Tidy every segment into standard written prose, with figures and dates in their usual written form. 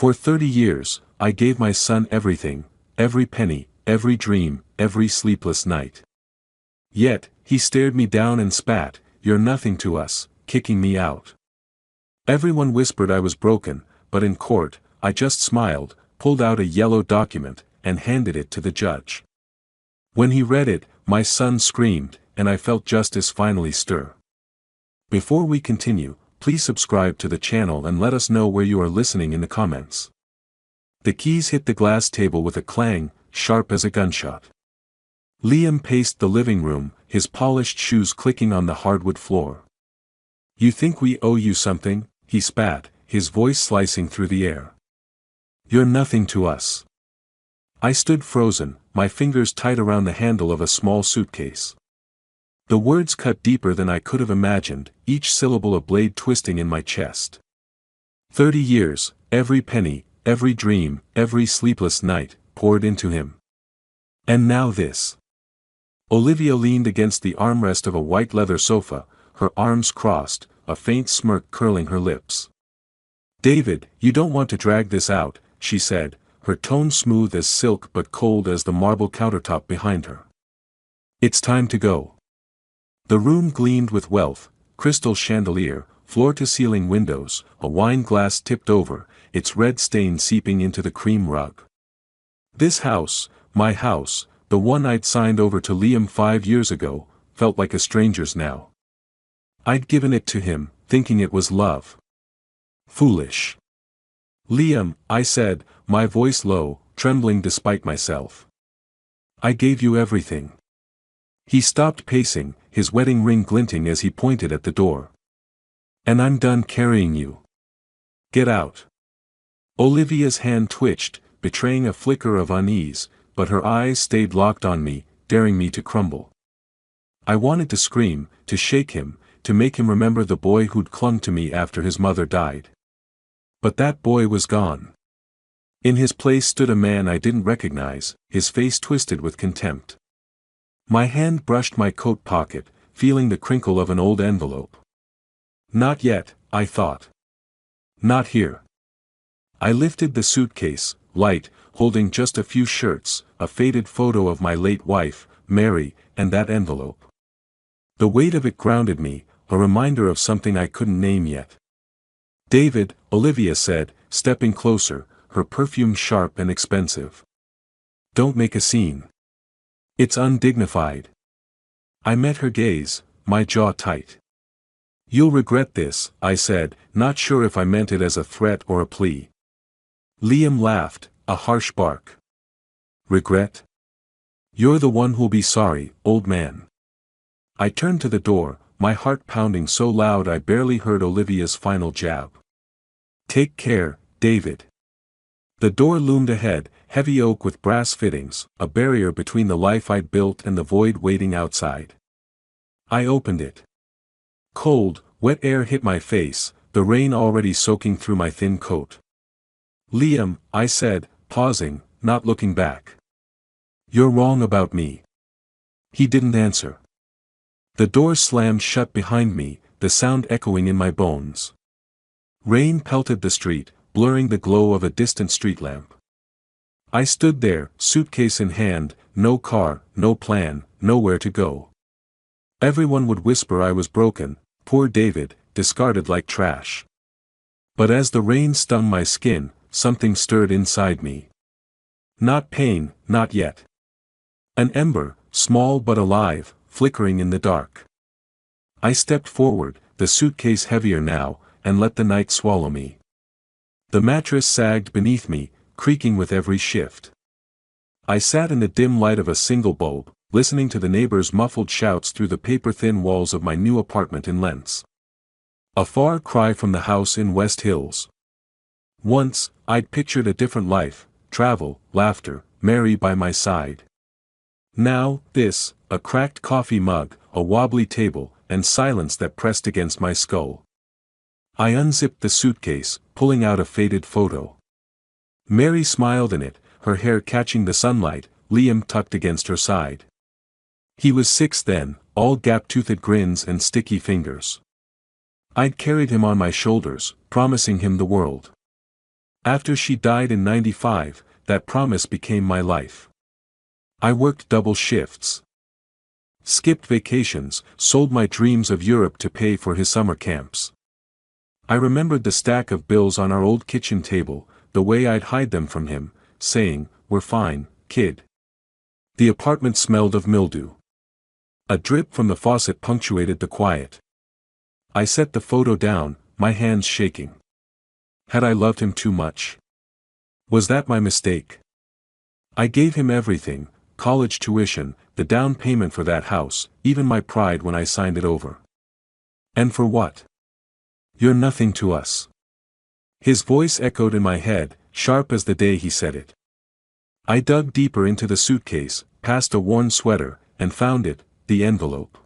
For 30 years, I gave my son everything, every penny, every dream, every sleepless night. Yet, he stared me down and spat, "You're nothing to us," kicking me out. Everyone whispered I was broken, but in court, I just smiled, pulled out a yellow document, and handed it to the judge. When he read it, my son screamed, and I felt justice finally stir. Before we continue, please subscribe to the channel and let us know where you are listening in the comments. The keys hit the glass table with a clang, sharp as a gunshot. Liam paced the living room, his polished shoes clicking on the hardwood floor. "You think we owe you something?" he spat, his voice slicing through the air. "You're nothing to us." I stood frozen, my fingers tight around the handle of a small suitcase. The words cut deeper than I could have imagined, each syllable a blade twisting in my chest. 30 years, every penny, every dream, every sleepless night, poured into him. And now this. Olivia leaned against the armrest of a white leather sofa, her arms crossed, a faint smirk curling her lips. "David, you don't want to drag this out," she said, her tone smooth as silk but cold as the marble countertop behind her. "It's time to go." The room gleamed with wealth, crystal chandelier, floor-to-ceiling windows, a wine glass tipped over, its red stain seeping into the cream rug. This house, my house, the one I'd signed over to Liam 5 years ago, felt like a stranger's now. I'd given it to him, thinking it was love. Foolish. "Liam," I said, my voice low, trembling despite myself. "I gave you everything." He stopped pacing, his wedding ring glinting as he pointed at the door. "And I'm done carrying you. Get out." Olivia's hand twitched, betraying a flicker of unease, but her eyes stayed locked on me, daring me to crumble. I wanted to scream, to shake him, to make him remember the boy who'd clung to me after his mother died. But that boy was gone. In his place stood a man I didn't recognize, his face twisted with contempt. My hand brushed my coat pocket, feeling the crinkle of an old envelope. Not yet, I thought. Not here. I lifted the suitcase, light, holding just a few shirts, a faded photo of my late wife, Mary, and that envelope. The weight of it grounded me, a reminder of something I couldn't name yet. "David," Olivia said, stepping closer, her perfume sharp and expensive. "Don't make a scene. It's undignified." I met her gaze, my jaw tight. "You'll regret this," I said, not sure if I meant it as a threat or a plea. Liam laughed, a harsh bark. "Regret? You're the one who'll be sorry, old man." I turned to the door, my heart pounding so loud I barely heard Olivia's final jab. "Take care, David." The door loomed ahead, heavy oak with brass fittings, a barrier between the life I'd built and the void waiting outside. I opened it. Cold, wet air hit my face, the rain already soaking through my thin coat. "Liam," I said, pausing, not looking back. "You're wrong about me." He didn't answer. The door slammed shut behind me, the sound echoing in my bones. Rain pelted the street, blurring the glow of a distant street lamp. I stood there, suitcase in hand, no car, no plan, nowhere to go. Everyone would whisper I was broken, poor David, discarded like trash. But as the rain stung my skin, something stirred inside me. Not pain, not yet. An ember, small but alive, flickering in the dark. I stepped forward, the suitcase heavier now, and let the night swallow me. The mattress sagged beneath me, creaking with every shift. I sat in the dim light of a single bulb, listening to the neighbors' muffled shouts through the paper-thin walls of my new apartment in Lentz. A far cry from the house in West Hills. Once, I'd pictured a different life, travel, laughter, Mary by my side. Now, this, a cracked coffee mug, a wobbly table, and silence that pressed against my skull. I unzipped the suitcase, pulling out a faded photo. Mary smiled in it, her hair catching the sunlight, Liam tucked against her side. He was 6 then, all gap-toothed grins and sticky fingers. I'd carried him on my shoulders, promising him the world. After she died in '95, that promise became my life. I worked double shifts, skipped vacations, sold my dreams of Europe to pay for his summer camps. I remembered the stack of bills on our old kitchen table, the way I'd hide them from him, saying, "We're fine, kid." The apartment smelled of mildew. A drip from the faucet punctuated the quiet. I set the photo down, my hands shaking. Had I loved him too much? Was that my mistake? I gave him everything, college tuition, the down payment for that house, even my pride when I signed it over. And for what? "You're nothing to us." His voice echoed in my head, sharp as the day he said it. I dug deeper into the suitcase, past a worn sweater, and found it, the envelope.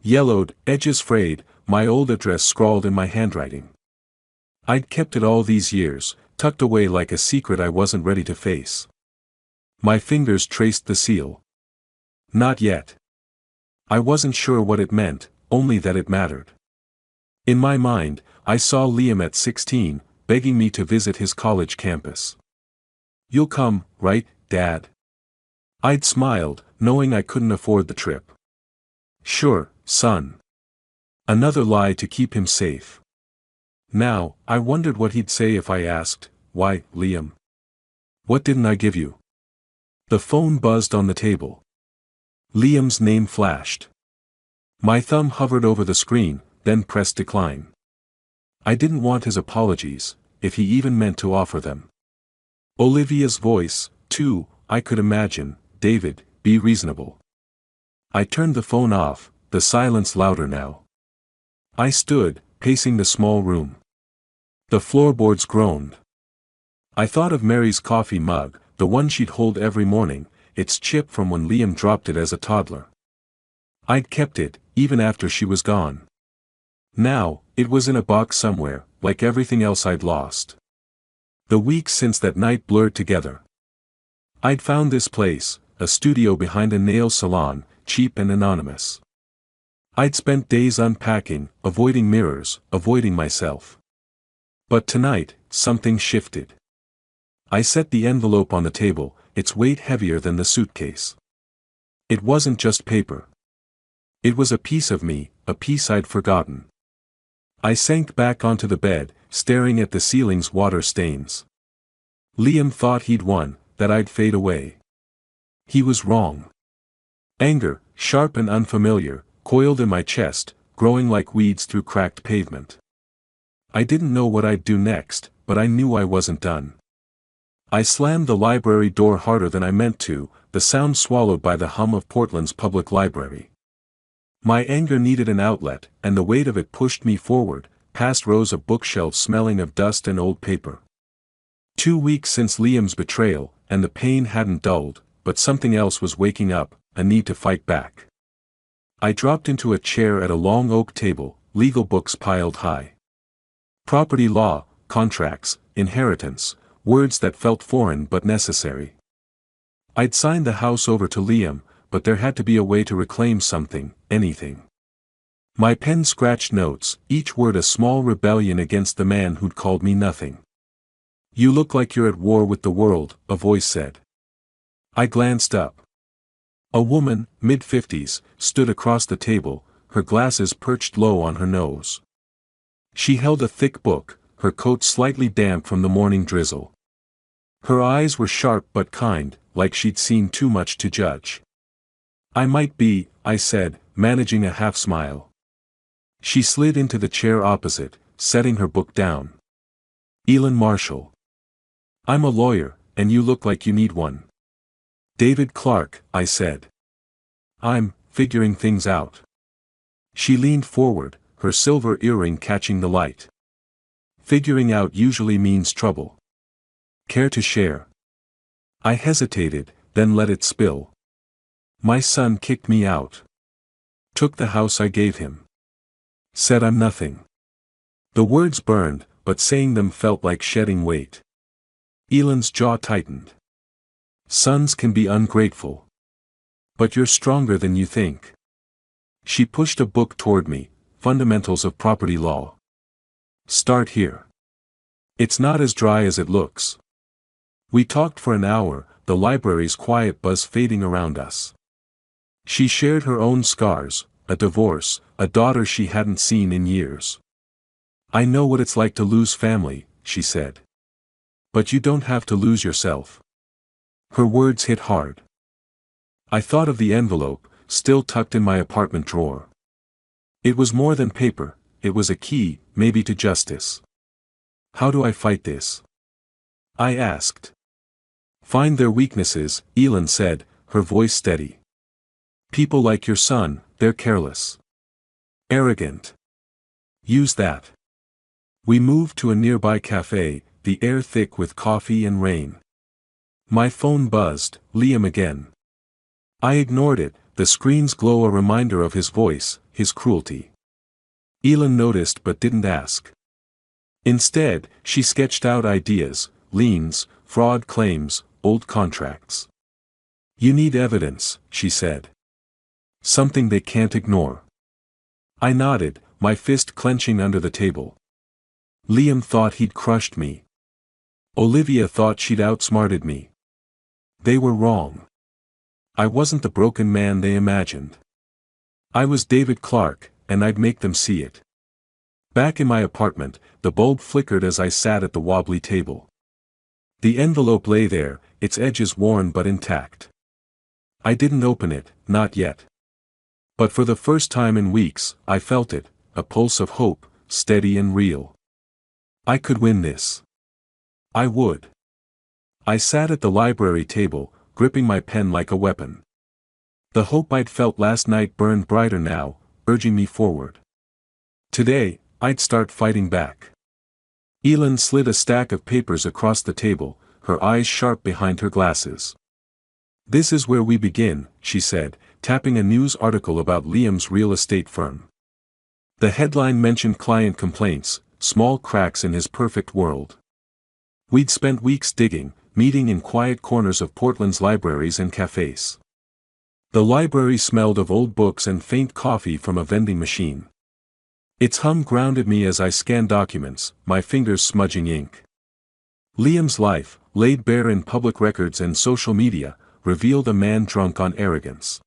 Yellowed, edges frayed, my old address scrawled in my handwriting. I'd kept it all these years, tucked away like a secret I wasn't ready to face. My fingers traced the seal. Not yet. I wasn't sure what it meant, only that it mattered. In my mind, I saw Liam at 16, begging me to visit his college campus. "You'll come, right, Dad?" I'd smiled, knowing I couldn't afford the trip. "Sure, son." Another lie to keep him safe. Now, I wondered what he'd say if I asked, "Why, Liam? What didn't I give you?" The phone buzzed on the table. Liam's name flashed. My thumb hovered over the screen, then pressed decline. I didn't want his apologies, if he even meant to offer them. Olivia's voice, too, I could imagine. "David, be reasonable." I turned the phone off, the silence louder now. I stood, pacing the small room. The floorboards groaned. I thought of Mary's coffee mug, the one she'd hold every morning, its chip from when Liam dropped it as a toddler. I'd kept it, even after she was gone. Now, it was in a box somewhere, like everything else I'd lost. The weeks since that night blurred together. I'd found this place, a studio behind a nail salon, cheap and anonymous. I'd spent days unpacking, avoiding mirrors, avoiding myself. But tonight, something shifted. I set the envelope on the table, its weight heavier than the suitcase. It wasn't just paper. It was a piece of me, a piece I'd forgotten. I sank back onto the bed, staring at the ceiling's water stains. Liam thought he'd won, that I'd fade away. He was wrong. Anger, sharp and unfamiliar, coiled in my chest, growing like weeds through cracked pavement. I didn't know what I'd do next, but I knew I wasn't done. I slammed the library door harder than I meant to, the sound swallowed by the hum of Portland's public library. My anger needed an outlet, and the weight of it pushed me forward, past rows of bookshelves smelling of dust and old paper. 2 weeks since Liam's betrayal, and the pain hadn't dulled, but something else was waking up, a need to fight back. I dropped into a chair at a long oak table, legal books piled high. Property law, contracts, inheritance, words that felt foreign but necessary. I'd signed the house over to Liam, but there had to be a way to reclaim something, anything. My pen scratched notes, each word a small rebellion against the man who'd called me nothing. "You look like you're at war with the world," a voice said. I glanced up. A woman, mid-50s, stood across the table, her glasses perched low on her nose. She held a thick book, her coat slightly damp from the morning drizzle. Her eyes were sharp but kind, like she'd seen too much to judge. "I might be," I said, managing a half-smile. She slid into the chair opposite, setting her book down. "Elon Marshall. I'm a lawyer, and you look like you need one." "David Clark," I said. "I'm figuring things out." She leaned forward, her silver earring catching the light. "Figuring out usually means trouble. Care to share?" I hesitated, then let it spill. "My son kicked me out. Took the house I gave him. Said I'm nothing." The words burned, but saying them felt like shedding weight. Elon's jaw tightened. "Sons can be ungrateful. But you're stronger than you think." She pushed a book toward me, Fundamentals of Property Law. "Start here. It's not as dry as it looks. We talked for an hour, the library's quiet buzz fading around us. She shared her own scars, a divorce, a daughter she hadn't seen in years. I know what it's like to lose family, she said. But you don't have to lose yourself. Her words hit hard. I thought of the envelope, still tucked in my apartment drawer. It was more than paper, it was a key, maybe to justice. How do I fight this? I asked. Find their weaknesses, Elin said, her voice steady. People like your son, they're careless. Arrogant. Use that. We moved to a nearby cafe, the air thick with coffee and rain. My phone buzzed, Liam again. I ignored it, the screen's glow a reminder of his voice, his cruelty. Elin noticed but didn't ask. Instead, she sketched out ideas, liens, fraud claims, old contracts. You need evidence, she said. Something they can't ignore. I nodded, my fist clenching under the table. Liam thought he'd crushed me. Olivia thought she'd outsmarted me. They were wrong. I wasn't the broken man they imagined. I was David Clark, and I'd make them see it. Back in my apartment, the bulb flickered as I sat at the wobbly table. The envelope lay there, its edges worn but intact. I didn't open it, not yet. But for the first time in weeks, I felt it, a pulse of hope, steady and real. I could win this. I would. I sat at the library table, gripping my pen like a weapon. The hope I'd felt last night burned brighter now, urging me forward. Today, I'd start fighting back. Elin slid a stack of papers across the table, her eyes sharp behind her glasses. This is where we begin, she said, tapping a news article about Liam's real estate firm. The headline mentioned client complaints, small cracks in his perfect world. We'd spent weeks digging, meeting in quiet corners of Portland's libraries and cafes. The library smelled of old books and faint coffee from a vending machine. Its hum grounded me as I scanned documents, my fingers smudging ink. Liam's life, laid bare in public records and social media, revealed a man drunk on arrogance.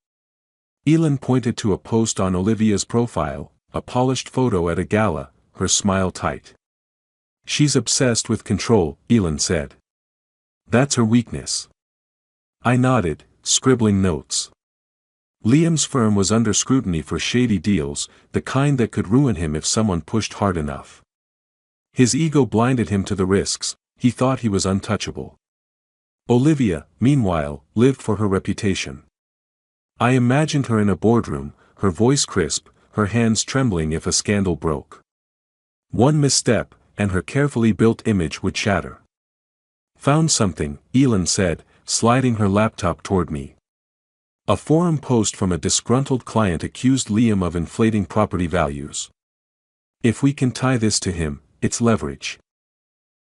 Elin pointed to a post on Olivia's profile, a polished photo at a gala, her smile tight. She's obsessed with control, Elin said. That's her weakness. I nodded, scribbling notes. Liam's firm was under scrutiny for shady deals, the kind that could ruin him if someone pushed hard enough. His ego blinded him to the risks, he thought he was untouchable. Olivia, meanwhile, lived for her reputation. I imagined her in a boardroom, her voice crisp, her hands trembling if a scandal broke. One misstep, and her carefully built image would shatter. Found something, Elin said, sliding her laptop toward me. A forum post from a disgruntled client accused Liam of inflating property values. If we can tie this to him, it's leverage.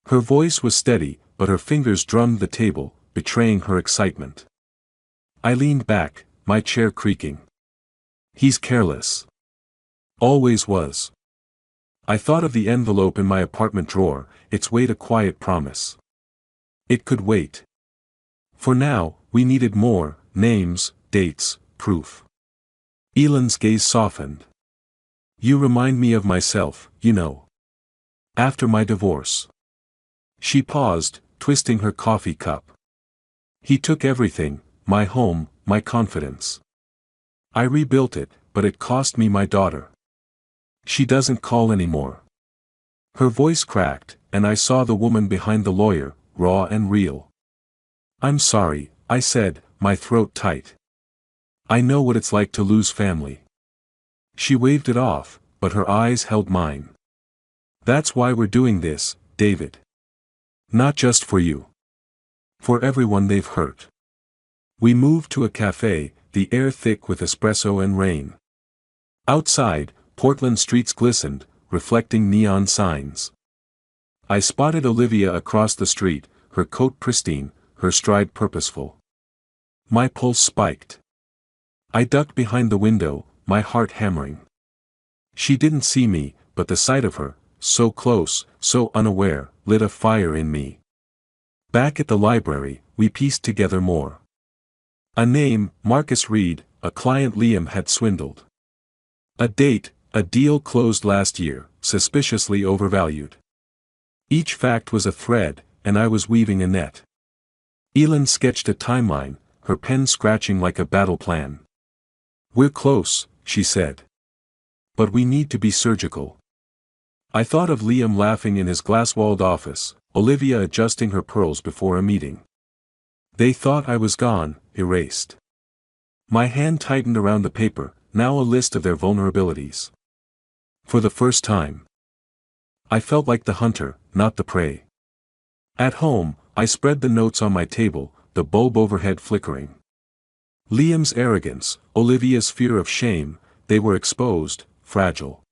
Her voice was steady, but her fingers drummed the table, betraying her excitement. I leaned back, my chair creaking. He's careless. Always was. I thought of the envelope in my apartment drawer, its weight a quiet promise. It could wait. For now, we needed more, names, dates, proof. Elin's gaze softened. You remind me of myself, you know. After my divorce. She paused, twisting her coffee cup. He took everything, my home, my confidence. I rebuilt it, but it cost me my daughter. She doesn't call anymore. Her voice cracked, and I saw the woman behind the lawyer, raw and real. I'm sorry, I said, my throat tight. I know what it's like to lose family. She waved it off, but her eyes held mine. That's why we're doing this, David. Not just for you. For everyone they've hurt. We moved to a cafe, the air thick with espresso and rain. Outside, Portland streets glistened, reflecting neon signs. I spotted Olivia across the street, her coat pristine, her stride purposeful. My pulse spiked. I ducked behind the window, my heart hammering. She didn't see me, but the sight of her, so close, so unaware, lit a fire in me. Back at the library, we pieced together more. A name, Marcus Reed, a client Liam had swindled. A date, a deal closed last year, suspiciously overvalued. Each fact was a thread, and I was weaving a net. Elin sketched a timeline, her pen scratching like a battle plan. "We're close," she said. "But we need to be surgical." I thought of Liam laughing in his glass-walled office, Olivia adjusting her pearls before a meeting. They thought I was gone, erased. My hand tightened around the paper, now a list of their vulnerabilities. For the first time, I felt like the hunter, not the prey. At home, I spread the notes on my table, the bulb overhead flickering. Liam's arrogance, Olivia's fear of shame, they were exposed, fragile.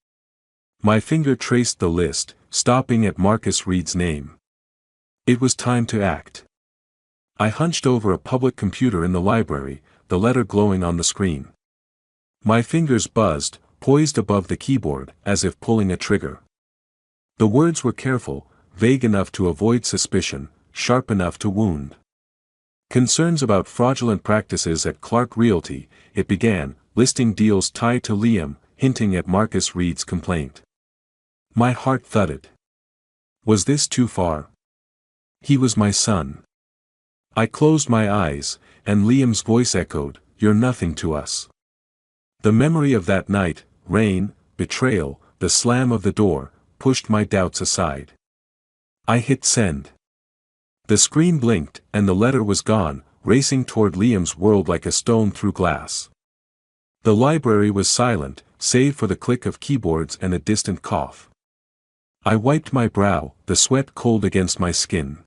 My finger traced the list, stopping at Marcus Reed's name. It was time to act. I hunched over a public computer in the library, the letter glowing on the screen. My fingers buzzed, poised above the keyboard, as if pulling a trigger. The words were careful, vague enough to avoid suspicion, sharp enough to wound. Concerns about fraudulent practices at Clark Realty, it began, listing deals tied to Liam, hinting at Marcus Reed's complaint. My heart thudded. Was this too far? He was my son. I closed my eyes, and Liam's voice echoed, "You're nothing to us." The memory of that night, rain, betrayal, the slam of the door, pushed my doubts aside. I hit send. The screen blinked, and the letter was gone, racing toward Liam's world like a stone through glass. The library was silent, save for the click of keyboards and a distant cough. I wiped my brow, the sweat cold against my skin.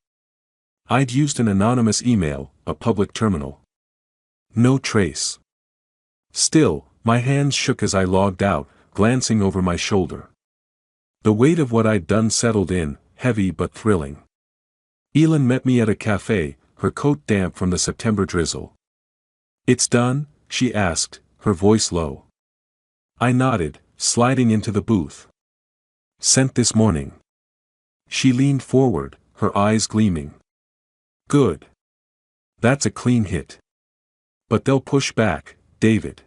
I'd used an anonymous email, a public terminal. No trace. Still, my hands shook as I logged out, glancing over my shoulder. The weight of what I'd done settled in, heavy but thrilling. Elin met me at a cafe, her coat damp from the September drizzle. "It's done?" she asked, her voice low. I nodded, sliding into the booth. "Sent this morning." She leaned forward, her eyes gleaming. "Good. That's a clean hit. But they'll push back, David.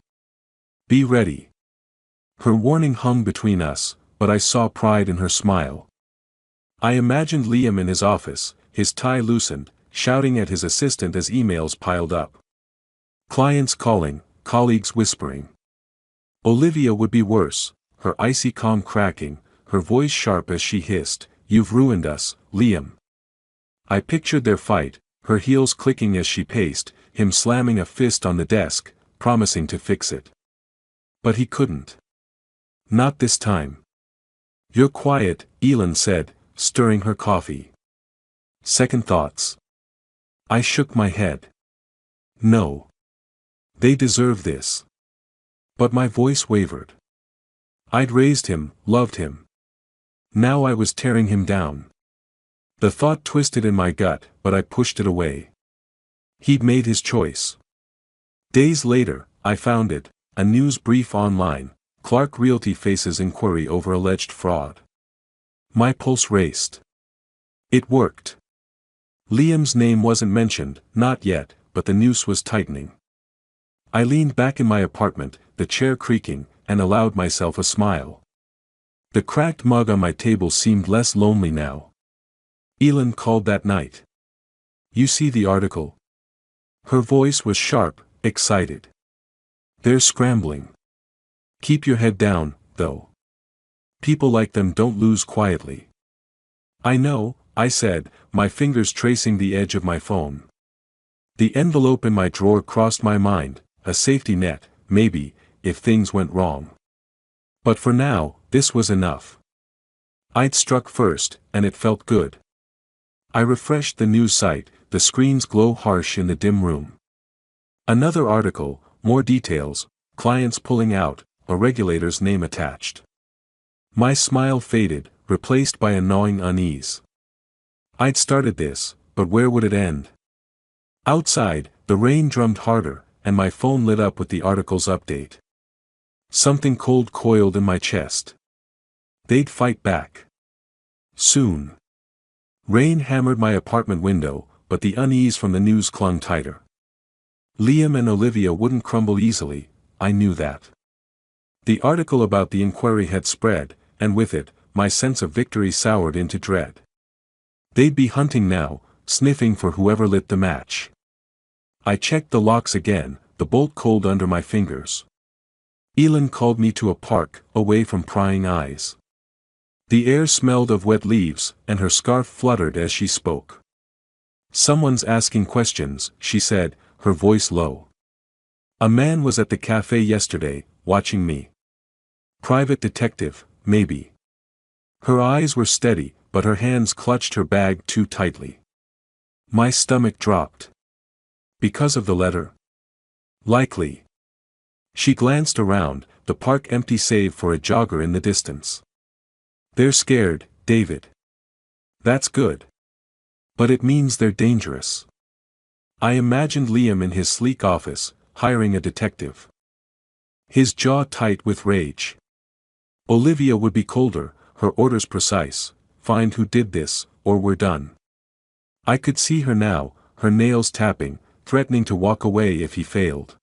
Be ready." Her warning hung between us, but I saw pride in her smile. I imagined Liam in his office, his tie loosened, shouting at his assistant as emails piled up. Clients calling, colleagues whispering. Olivia would be worse, her icy calm cracking, her voice sharp as she hissed, "You've ruined us, Liam." I pictured their fight, her heels clicking as she paced, him slamming a fist on the desk, promising to fix it. But he couldn't. Not this time. "You're quiet," Elin said, stirring her coffee. Second thoughts. I shook my head. No. They deserve this. But my voice wavered. I'd raised him, loved him. Now I was tearing him down. The thought twisted in my gut, but I pushed it away. He'd made his choice. Days later, I found it, a news brief online, Clark Realty faces inquiry over alleged fraud. My pulse raced. It worked. Liam's name wasn't mentioned, not yet, but the noose was tightening. I leaned back in my apartment, the chair creaking, and allowed myself a smile. The cracked mug on my table seemed less lonely now. Elin called that night. "You see the article?" Her voice was sharp, excited. "They're scrambling. Keep your head down, though. People like them don't lose quietly." "I know," I said, my fingers tracing the edge of my phone. The envelope in my drawer crossed my mind, a safety net, maybe, if things went wrong. But for now, this was enough. I'd struck first, and it felt good. I refreshed the news site, the screens glow harsh in the dim room. Another article, more details, clients pulling out, a regulator's name attached. My smile faded, replaced by a gnawing unease. I'd started this, but where would it end? Outside, the rain drummed harder, and my phone lit up with the article's update. Something cold coiled in my chest. They'd fight back. Soon. Rain hammered my apartment window, but the unease from the news clung tighter. Liam and Olivia wouldn't crumble easily, I knew that. The article about the inquiry had spread, and with it, my sense of victory soured into dread. They'd be hunting now, sniffing for whoever lit the match. I checked the locks again, the bolt cold under my fingers. Elin called me to a park, away from prying eyes. The air smelled of wet leaves, and her scarf fluttered as she spoke. "Someone's asking questions," she said, her voice low. "A man was at the cafe yesterday, watching me. Private detective, maybe." Her eyes were steady, but her hands clutched her bag too tightly. My stomach dropped. Because of the letter? Likely. She glanced around, the park empty save for a jogger in the distance. "They're scared, David." "That's good. But it means they're dangerous." I imagined Liam in his sleek office, hiring a detective. His jaw tight with rage. Olivia would be colder, her orders precise: "Find who did this, or we're done." I could see her now, her nails tapping, threatening to walk away if he failed.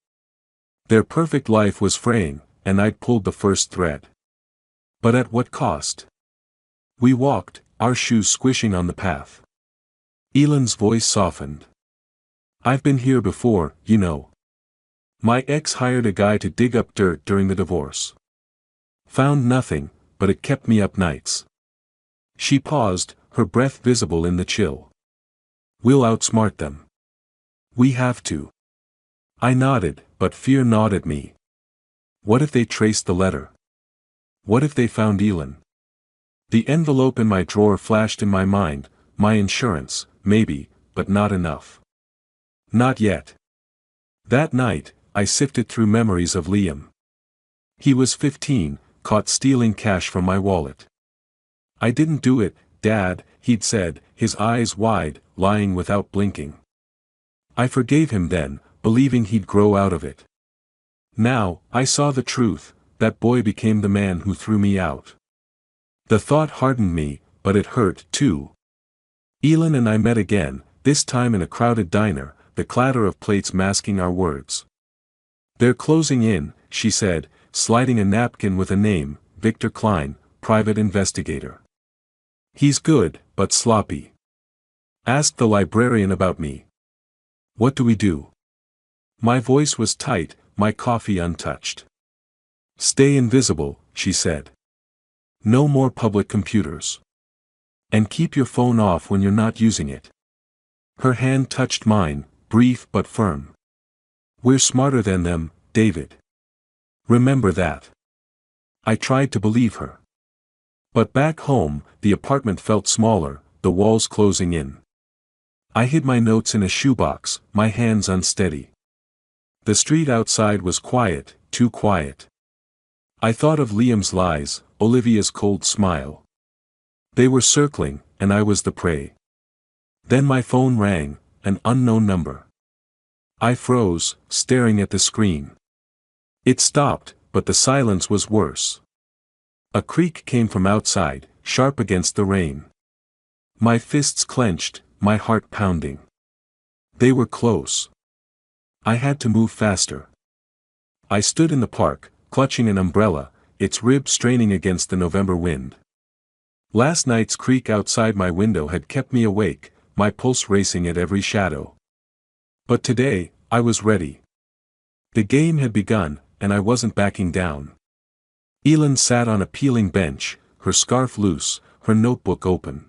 Their perfect life was fraying, and I'd pulled the first thread. But at what cost? We walked, our shoes squishing on the path. Elin's voice softened. "I've been here before, you know. My ex hired a guy to dig up dirt during the divorce. Found nothing, but it kept me up nights." She paused, her breath visible in the chill. "We'll outsmart them. We have to." I nodded, but fear gnawed at me. What if they traced the letter? What if they found Elin? The envelope in my drawer flashed in my mind: my insurance, maybe, but not enough. Not yet. That night, I sifted through memories of Liam. He was 15, caught stealing cash from my wallet. "I didn't do it, Dad," he'd said, his eyes wide, lying without blinking. I forgave him then, believing he'd grow out of it. Now, I saw the truth: that boy became the man who threw me out. The thought hardened me, but it hurt, too. Elin and I met again, this time in a crowded diner, the clatter of plates masking our words. "They're closing in," she said, sliding a napkin with a name: Victor Klein, private investigator. "He's good, but sloppy. Ask the librarian about me." "What do we do?" My voice was tight, my coffee untouched. "Stay invisible," she said. "No more public computers. And keep your phone off when you're not using it." Her hand touched mine, brief but firm. "We're smarter than them, David. Remember that." I tried to believe her. But back home, the apartment felt smaller, the walls closing in. I hid my notes in a shoebox, my hands unsteady. The street outside was quiet, too quiet. I thought of Liam's lies, Olivia's cold smile. They were circling, and I was the prey. Then my phone rang, an unknown number. I froze, staring at the screen. It stopped, but the silence was worse. A creak came from outside, sharp against the rain. My fists clenched, my heart pounding. They were close. I had to move faster. I stood in the park, clutching an umbrella, its ribs straining against the November wind. Last night's creak outside my window had kept me awake, my pulse racing at every shadow. But today, I was ready. The game had begun, and I wasn't backing down. Elin sat on a peeling bench, her scarf loose, her notebook open.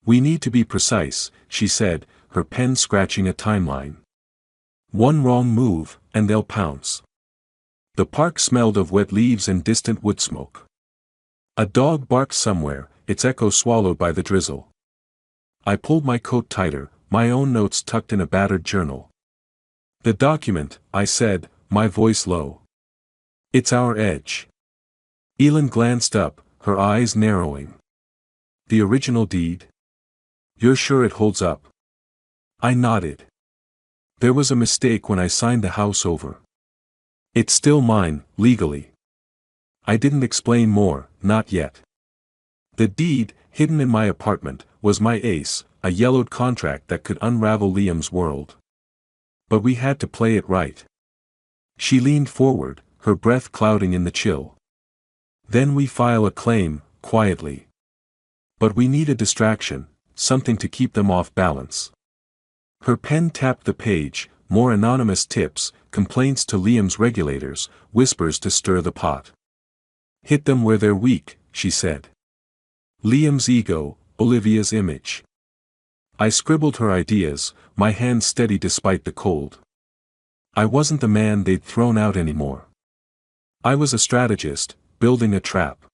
"We need to be precise," she said, her pen scratching a timeline. "One wrong move, and they'll pounce." The park smelled of wet leaves and distant wood smoke. A dog barked somewhere, its echo swallowed by the drizzle. I pulled my coat tighter, my own notes tucked in a battered journal. "The document," I said, my voice low. "It's our edge." Elin glanced up, her eyes narrowing. "The original deed? You're sure it holds up?" I nodded. "There was a mistake when I signed the house over. It's still mine, legally." I didn't explain more, not yet. The deed, hidden in my apartment, was my ace, a yellowed contract that could unravel Liam's world. But we had to play it right. She leaned forward, her breath clouding in the chill. Then we file a claim, quietly. But we need a distraction, something to keep them off balance. Her pen tapped the page, more anonymous tips, complaints to Liam's regulators, whispers to stir the pot. Hit them where they're weak, she said. Liam's ego, Olivia's image. I scribbled her ideas, my hand steady despite the cold. I wasn't the man they'd thrown out anymore. I was a strategist, building a trap.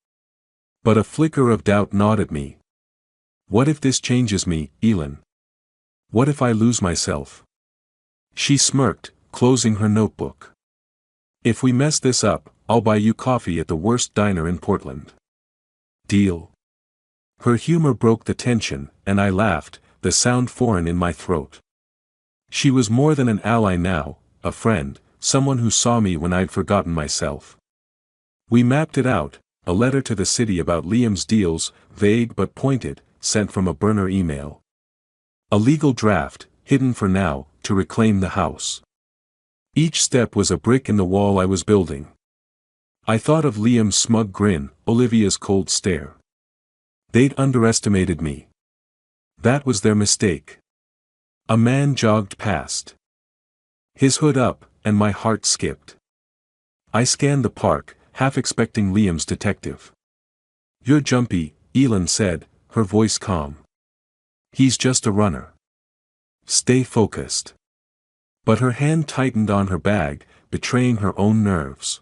But a flicker of doubt gnawed at me. What if this changes me, Elin? What if I lose myself? She smirked, closing her notebook. If we mess this up, I'll buy you coffee at the worst diner in Portland. Deal? Her humor broke the tension, and I laughed, the sound foreign in my throat. She was more than an ally now, a friend, someone who saw me when I'd forgotten myself. We mapped it out, a letter to the city about Liam's deals, vague but pointed, sent from a burner email. A legal draft, hidden for now, to reclaim the house. Each step was a brick in the wall I was building. I thought of Liam's smug grin, Olivia's cold stare. They'd underestimated me. That was their mistake. A man jogged past. His hood up, and my heart skipped. I scanned the park, half expecting Liam's detective. You're jumpy, Elin said, her voice calm. He's just a runner. Stay focused. But her hand tightened on her bag, betraying her own nerves.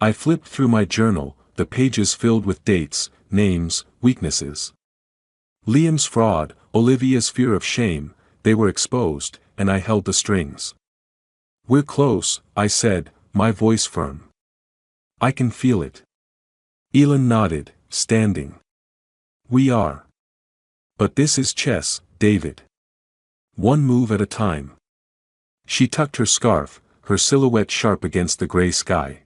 I flipped through my journal, the pages filled with dates, names, weaknesses. Liam's fraud, Olivia's fear of shame, they were exposed, and I held the strings. We're close, I said, my voice firm. I can feel it. Elin nodded, standing. We are. But this is chess, David. One move at a time. She tucked her scarf, her silhouette sharp against the gray sky.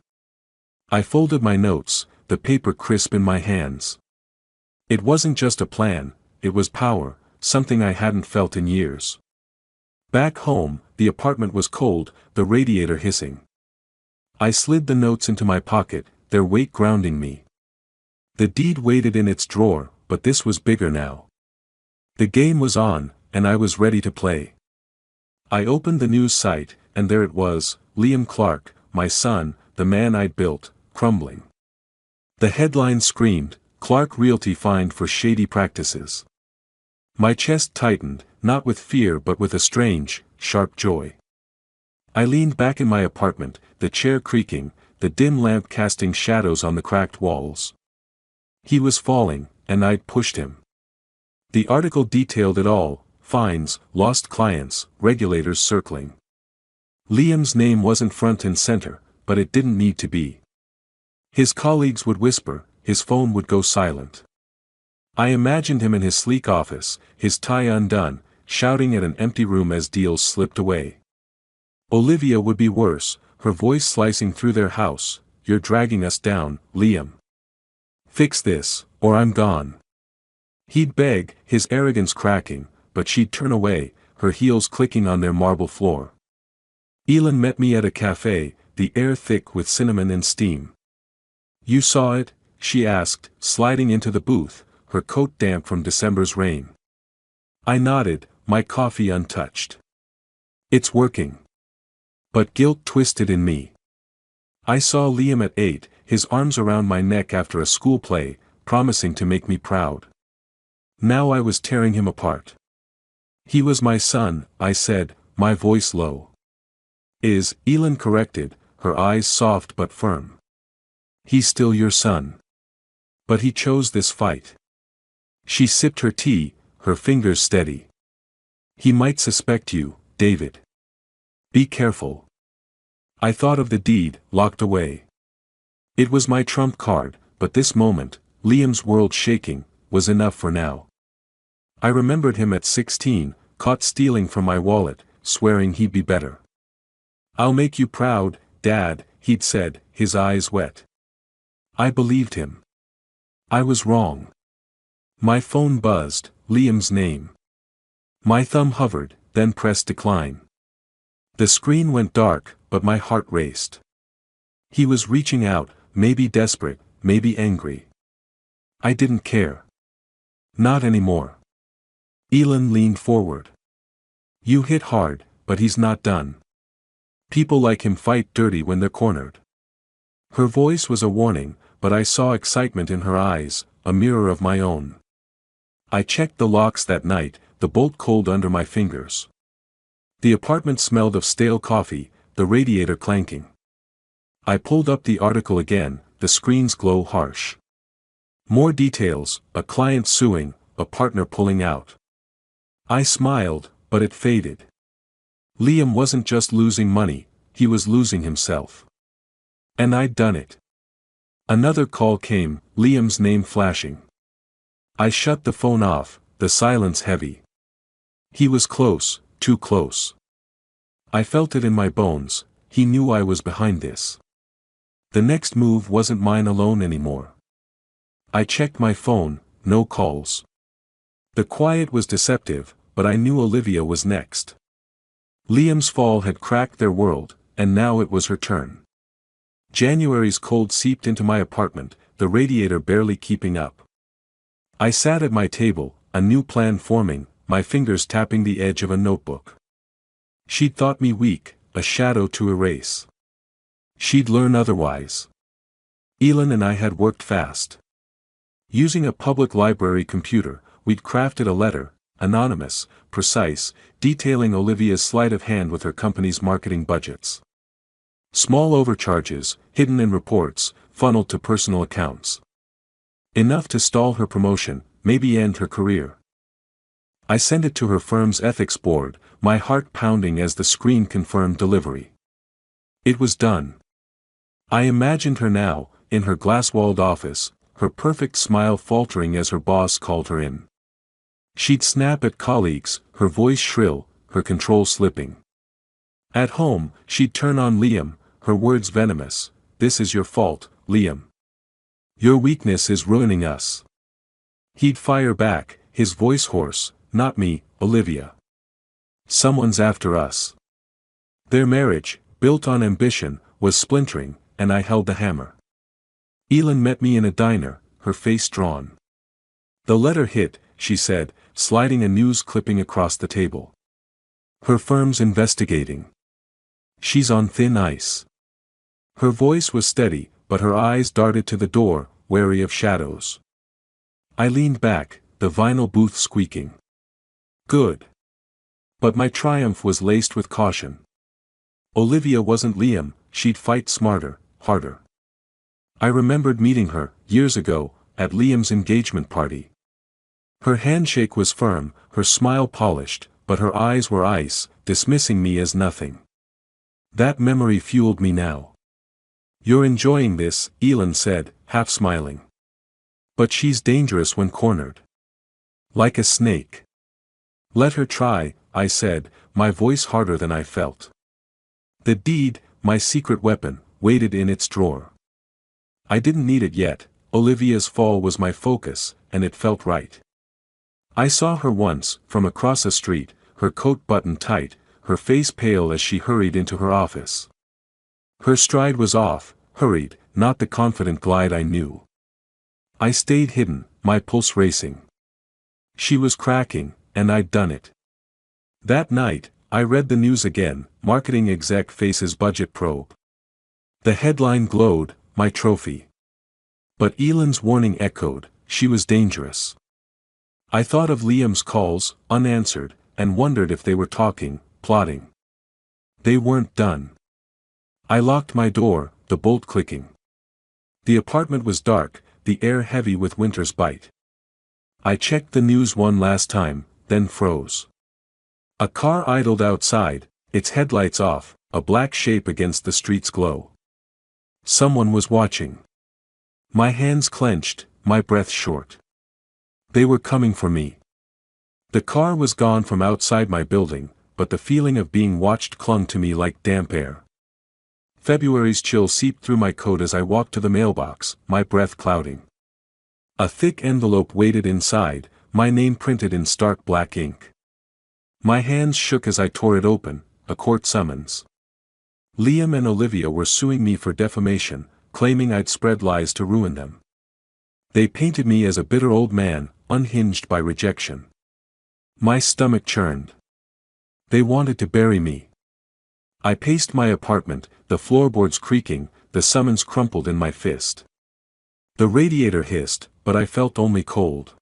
I folded my notes, the paper crisp in my hands. It wasn't just a plan, it was power, something I hadn't felt in years. Back home, the apartment was cold, the radiator hissing. I slid the notes into my pocket, their weight grounding me. The deed waited in its drawer, but this was bigger now. The game was on, and I was ready to play. I opened the news site, and there it was, Liam Clark, my son, the man I'd built, crumbling. The headline screamed, Clark Realty fined for shady practices. My chest tightened, not with fear but with a strange, sharp joy. I leaned back in my apartment, the chair creaking, the dim lamp casting shadows on the cracked walls. He was falling, and I'd pushed him. The article detailed it all, fines, lost clients, regulators circling. Liam's name wasn't front and center, but it didn't need to be. His colleagues would whisper, his phone would go silent. I imagined him in his sleek office, his tie undone, shouting at an empty room as deals slipped away. Olivia would be worse, her voice slicing through their house, you're dragging us down, Liam. Fix this, or I'm gone. He'd beg, his arrogance cracking, but she'd turn away, her heels clicking on their marble floor. Elin met me at a cafe, the air thick with cinnamon and steam. You saw it? She asked, sliding into the booth, her coat damp from December's rain. I nodded, my coffee untouched. It's working. But guilt twisted in me. I saw Liam at 8, his arms around my neck after a school play, promising to make me proud. Now I was tearing him apart. He was my son, I said, my voice low. Is, Elin corrected, her eyes soft but firm. He's still your son. But he chose this fight. She sipped her tea, her fingers steady. He might suspect you, David. Be careful. I thought of the deed, locked away. It was my trump card, but this moment, Liam's world shaking, was enough for now. I remembered him at 16, caught stealing from my wallet, swearing he'd be better. I'll make you proud, Dad, he'd said, his eyes wet. I believed him. I was wrong. My phone buzzed, Liam's name. My thumb hovered, then pressed decline. The screen went dark, but my heart raced. He was reaching out, maybe desperate, maybe angry. I didn't care. Not anymore. Elin leaned forward. You hit hard, but he's not done. People like him fight dirty when they're cornered. Her voice was a warning, but I saw excitement in her eyes, a mirror of my own. I checked the locks that night, the bolt cold under my fingers. The apartment smelled of stale coffee, the radiator clanking. I pulled up the article again, the screen's glow harsh. More details, a client suing, a partner pulling out. I smiled, but it faded. Liam wasn't just losing money, he was losing himself. And I'd done it. Another call came, Liam's name flashing. I shut the phone off, the silence heavy. He was close, too close. I felt it in my bones, he knew I was behind this. The next move wasn't mine alone anymore. I checked my phone, no calls. The quiet was deceptive, but I knew Olivia was next. Liam's fall had cracked their world, and now it was her turn. January's cold seeped into my apartment, the radiator barely keeping up. I sat at my table, a new plan forming, my fingers tapping the edge of a notebook. She'd thought me weak, a shadow to erase. She'd learn otherwise. Elin and I had worked fast. Using a public library computer, we'd crafted a letter, anonymous, precise, detailing Olivia's sleight of hand with her company's marketing budgets. Small overcharges, hidden in reports, funneled to personal accounts. Enough to stall her promotion, maybe end her career. I sent it to her firm's ethics board, my heart pounding as the screen confirmed delivery. It was done. I imagined her now, in her glass-walled office, her perfect smile faltering as her boss called her in. She'd snap at colleagues, her voice shrill, her control slipping. At home, she'd turn on Liam, her words venomous, "This is your fault, Liam. Your weakness is ruining us." He'd fire back, his voice hoarse, "Not me, Olivia. Someone's after us." Their marriage, built on ambition, was splintering, and I held the hammer. Elin met me in a diner, her face drawn. "The letter hit," she said, sliding a news clipping across the table. "Her firm's investigating. She's on thin ice." Her voice was steady, but her eyes darted to the door, wary of shadows. I leaned back, the vinyl booth squeaking. Good. But my triumph was laced with caution. Olivia wasn't Liam, she'd fight smarter, harder. I remembered meeting her, years ago, at Liam's engagement party. Her handshake was firm, her smile polished, but her eyes were ice, dismissing me as nothing. That memory fueled me now. "You're enjoying this," Elin said, half smiling. "But she's dangerous when cornered. Like a snake." "Let her try," I said, my voice harder than I felt. The deed, my secret weapon, waited in its drawer. I didn't need it yet, Olivia's fall was my focus, and it felt right. I saw her once, from across a street, her coat buttoned tight, her face pale as she hurried into her office. Her stride was off, hurried, not the confident glide I knew. I stayed hidden, my pulse racing. She was cracking, and I'd done it. That night, I read the news again, marketing exec faces budget probe. The headline glowed, "My trophy." But Elin's warning echoed, she was dangerous. I thought of Liam's calls, unanswered, and wondered if they were talking, plotting. They weren't done. I locked my door, the bolt clicking. The apartment was dark, the air heavy with winter's bite. I checked the news one last time, then froze. A car idled outside, its headlights off, a black shape against the street's glow. Someone was watching. My hands clenched, my breath short. They were coming for me. The car was gone from outside my building, but the feeling of being watched clung to me like damp air. February's chill seeped through my coat as I walked to the mailbox, my breath clouding. A thick envelope waited inside, my name printed in stark black ink. My hands shook as I tore it open, a court summons. Liam and Olivia were suing me for defamation, claiming I'd spread lies to ruin them. They painted me as a bitter old man, unhinged by rejection. My stomach churned. They wanted to bury me. I paced my apartment, the floorboards creaking, the summons crumpled in my fist. The radiator hissed, but I felt only cold.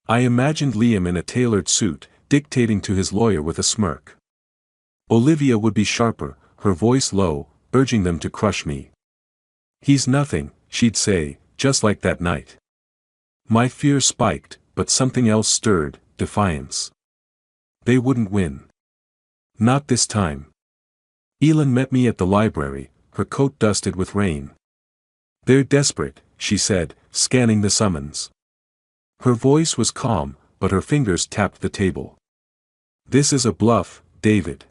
I imagined Liam in a tailored suit, dictating to his lawyer with a smirk. Olivia would be sharper, her voice low, urging them to crush me. "He's nothing," she'd say, just like that night. My fear spiked, but something else stirred, defiance. They wouldn't win. Not this time. Elin met me at the library, her coat dusted with rain. "They're desperate," she said, scanning the summons. Her voice was calm, but her fingers tapped the table. "This is a bluff, David.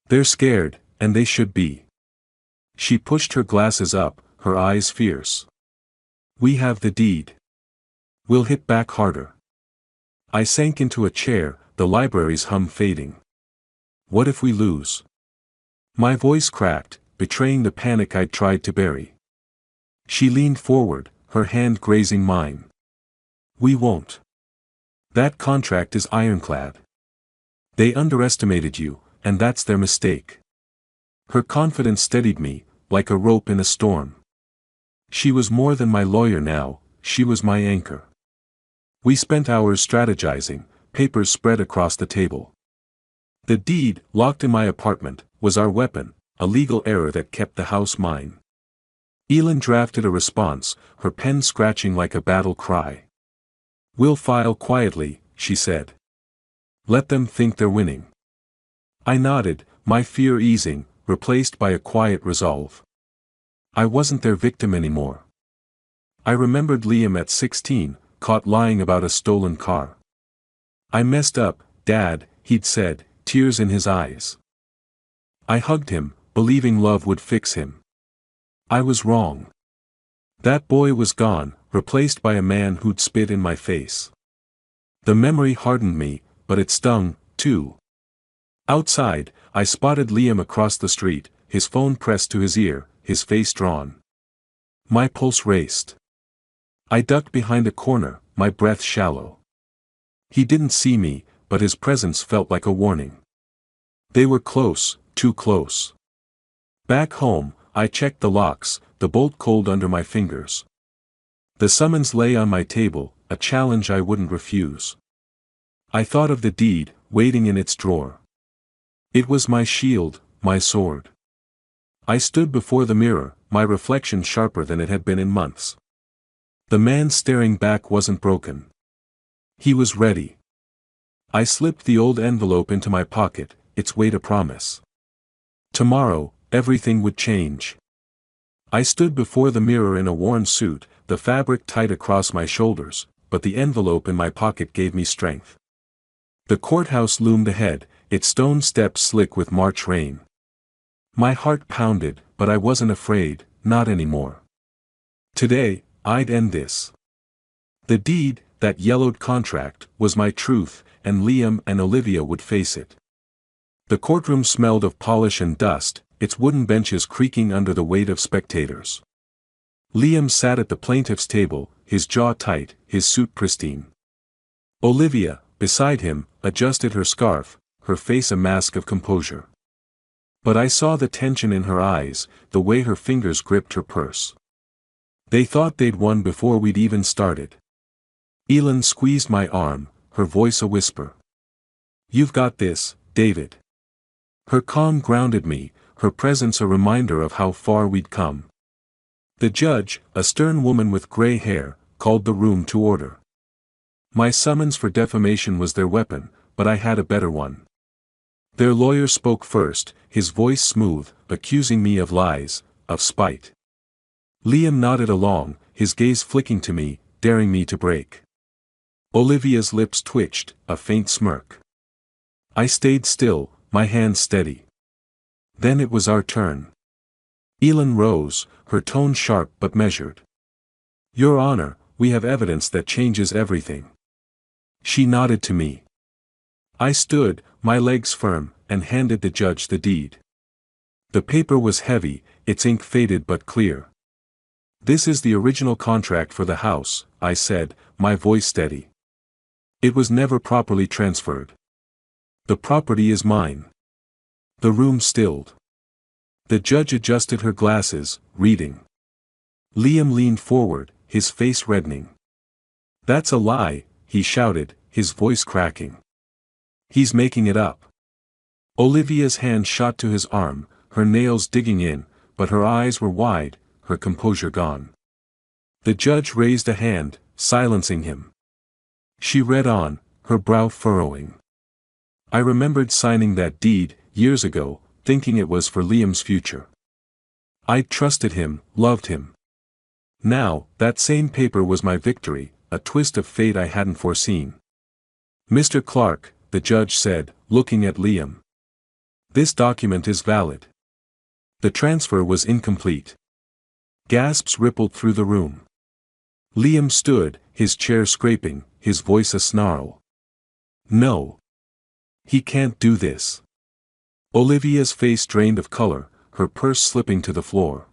They're scared, and they should be." She pushed her glasses up, her eyes fierce. "We have the deed. We'll hit back harder." I sank into a chair, the library's hum fading. "What if we lose?" My voice cracked, betraying the panic I'd tried to bury. She leaned forward, her hand grazing mine. "We won't. That contract is ironclad. They underestimated you, and that's their mistake." Her confidence steadied me, like a rope in a storm. She was more than my lawyer now, she was my anchor. We spent hours strategizing, papers spread across the table. The deed, locked in my apartment, was our weapon, a legal error that kept the house mine. Elin drafted a response, her pen scratching like a battle cry. "We'll file quietly," she said. "Let them think they're winning." I nodded, my fear easing, replaced by a quiet resolve. I wasn't their victim anymore. I remembered Liam at 16, caught lying about a stolen car. "I messed up, Dad," he'd said, tears in his eyes. I hugged him, believing love would fix him. I was wrong. That boy was gone, replaced by a man who'd spit in my face. The memory hardened me, but it stung, too. Outside, I spotted Liam across the street, his phone pressed to his ear, his face drawn. My pulse raced. I ducked behind a corner, my breath shallow. He didn't see me, but his presence felt like a warning. They were close, too close. Back home, I checked the locks, the bolt cold under my fingers. The summons lay on my table, a challenge I wouldn't refuse. I thought of the deed, waiting in its drawer. It was my shield, my sword. I stood before the mirror, my reflection sharper than it had been in months. The man staring back wasn't broken. He was ready. I slipped the old envelope into my pocket, its weight a promise. Tomorrow, everything would change. I stood before the mirror in a worn suit, the fabric tight across my shoulders, but the envelope in my pocket gave me strength. The courthouse loomed ahead, its stone steps slick with March rain. My heart pounded, but I wasn't afraid, not anymore. Today, I'd end this. The deed, that yellowed contract, was my truth, and Liam and Olivia would face it. The courtroom smelled of polish and dust, its wooden benches creaking under the weight of spectators. Liam sat at the plaintiff's table, his jaw tight, his suit pristine. Olivia, beside him, adjusted her scarf, her face a mask of composure. But I saw the tension in her eyes, the way her fingers gripped her purse. They thought they'd won before we'd even started. Elin squeezed my arm, her voice a whisper. "You've got this, David." Her calm grounded me, her presence a reminder of how far we'd come. The judge, a stern woman with gray hair, called the room to order. My summons for defamation was their weapon, but I had a better one. Their lawyer spoke first, his voice smooth, accusing me of lies, of spite. Liam nodded along, his gaze flicking to me, daring me to break. Olivia's lips twitched, a faint smirk. I stayed still, my hands steady. Then it was our turn. Elin rose, her tone sharp but measured. "Your Honor, we have evidence that changes everything. She nodded to me. I stood, my legs firm, and handed the judge the deed. The paper was heavy, its ink faded but clear. "This is the original contract for the house," I said, my voice steady. "It was never properly transferred. The property is mine." The room stilled. The judge adjusted her glasses, reading. Liam leaned forward, his face reddening. "That's a lie," he shouted, his voice cracking. "He's making it up." Olivia's hand shot to his arm, her nails digging in, but her eyes were wide, her composure gone. The judge raised a hand, silencing him. She read on, her brow furrowing. "I remembered signing that deed, years ago, thinking it was for Liam's future. I'd trusted him, loved him. Now, that same paper was my victory, a twist of fate I hadn't foreseen." "Mr. Clark," the judge said, looking at Liam. "This document is valid. The transfer was incomplete." Gasps rippled through the room. Liam stood, his chair scraping, his voice a snarl. "No. He can't do this." Olivia's face drained of color, her purse slipping to the floor.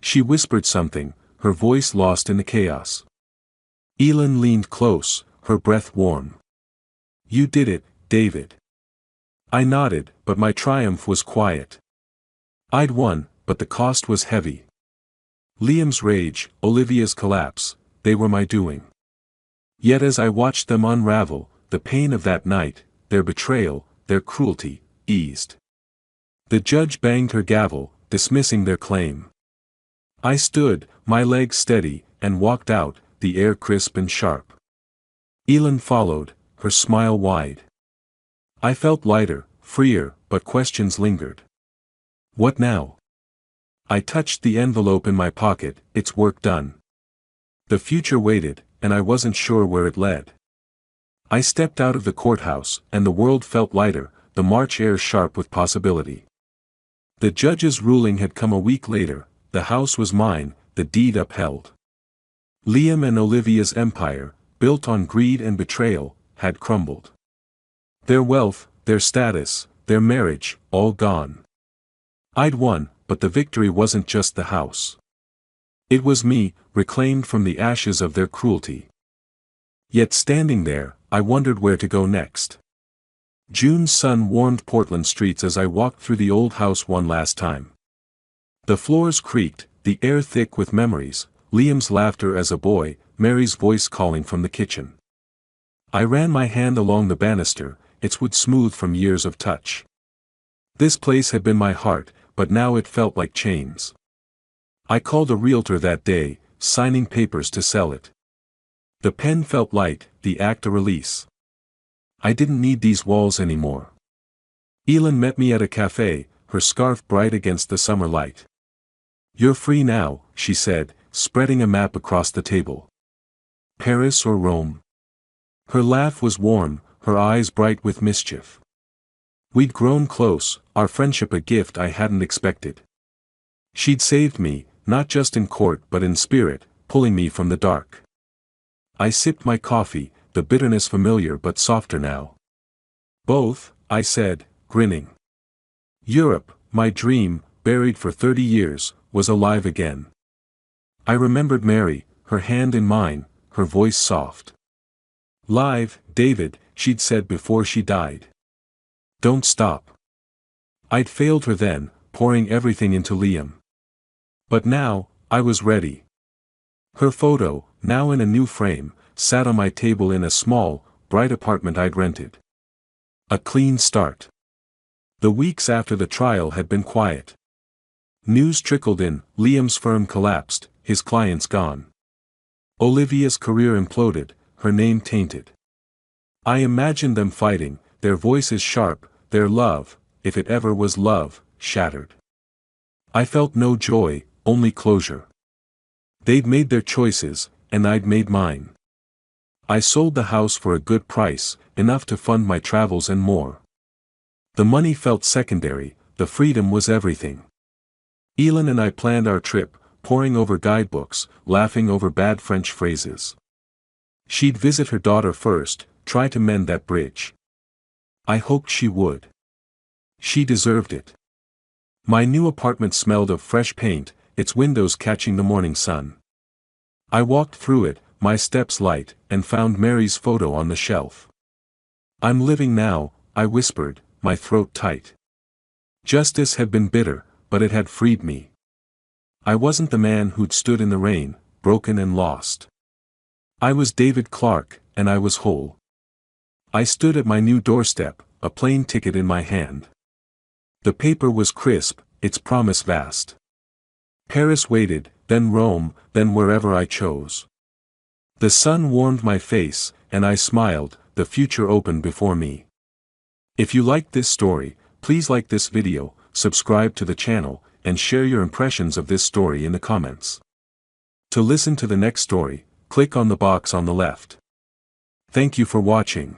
She whispered something, her voice lost in the chaos. Elin leaned close, her breath warm. "You did it, David." I nodded, but my triumph was quiet. I'd won, but the cost was heavy. Liam's rage, Olivia's collapse, they were my doing. Yet as I watched them unravel, the pain of that night, their betrayal, their cruelty, eased. The judge banged her gavel, dismissing their claim. I stood, my legs steady, and walked out, the air crisp and sharp. Elin followed, her smile wide. I felt lighter, freer, but questions lingered. What now? I touched the envelope in my pocket, its work done. The future waited, and I wasn't sure where it led. I stepped out of the courthouse, and the world felt lighter, the March air sharp with possibility. The judge's ruling had come a week later, the house was mine, the deed upheld. Liam and Olivia's empire, built on greed and betrayal, had crumbled. Their wealth, their status, their marriage, all gone. I'd won, but the victory wasn't just the house. It was me, reclaimed from the ashes of their cruelty. Yet standing there, I wondered where to go next. June's sun warmed Portland streets as I walked through the old house one last time. The floors creaked, the air thick with memories, Liam's laughter as a boy, Mary's voice calling from the kitchen. I ran my hand along the banister, its wood smooth from years of touch. This place had been my heart, but now it felt like chains. I called a realtor that day, signing papers to sell it. The pen felt light, the act a release. I didn't need these walls anymore. Elin met me at a cafe, her scarf bright against the summer light. "You're free now," she said, spreading a map across the table. "Paris or Rome?" Her laugh was warm, her eyes bright with mischief. We'd grown close, our friendship a gift I hadn't expected. She'd saved me, not just in court but in spirit, pulling me from the dark. I sipped my coffee, the bitterness familiar but softer now. "Both," I said, grinning. Europe, my dream, buried for 30 years, was alive again. I remembered Mary, her hand in mine, her voice soft. "Live, David," she'd said before she died. "Don't stop." I'd failed her then, pouring everything into Liam. But now, I was ready. Her photo, now in a new frame, sat on my table in a small, bright apartment I'd rented. A clean start. The weeks after the trial had been quiet. News trickled in, Liam's firm collapsed, his clients gone. Olivia's career imploded, her name tainted. I imagined them fighting, their voices sharp, their love, if it ever was love, shattered. I felt no joy, only closure. They'd made their choices, and I'd made mine. I sold the house for a good price, enough to fund my travels and more. The money felt secondary, the freedom was everything. Elin and I planned our trip, poring over guidebooks, laughing over bad French phrases. She'd visit her daughter first, try to mend that bridge. I hoped she would. She deserved it. My new apartment smelled of fresh paint, its windows catching the morning sun. I walked through it, my steps light, and found Mary's photo on the shelf. "I'm living now," I whispered, my throat tight. Justice had been bitter, but it had freed me. I wasn't the man who'd stood in the rain, broken and lost. I was David Clark, and I was whole. I stood at my new doorstep, a plane ticket in my hand. The paper was crisp, its promise vast. Paris waited, then Rome, then wherever I chose. The sun warmed my face, and I smiled, the future opened before me. If you liked this story, please like this video, subscribe to the channel, and share your impressions of this story in the comments. To listen to the next story, click on the box on the left. Thank you for watching.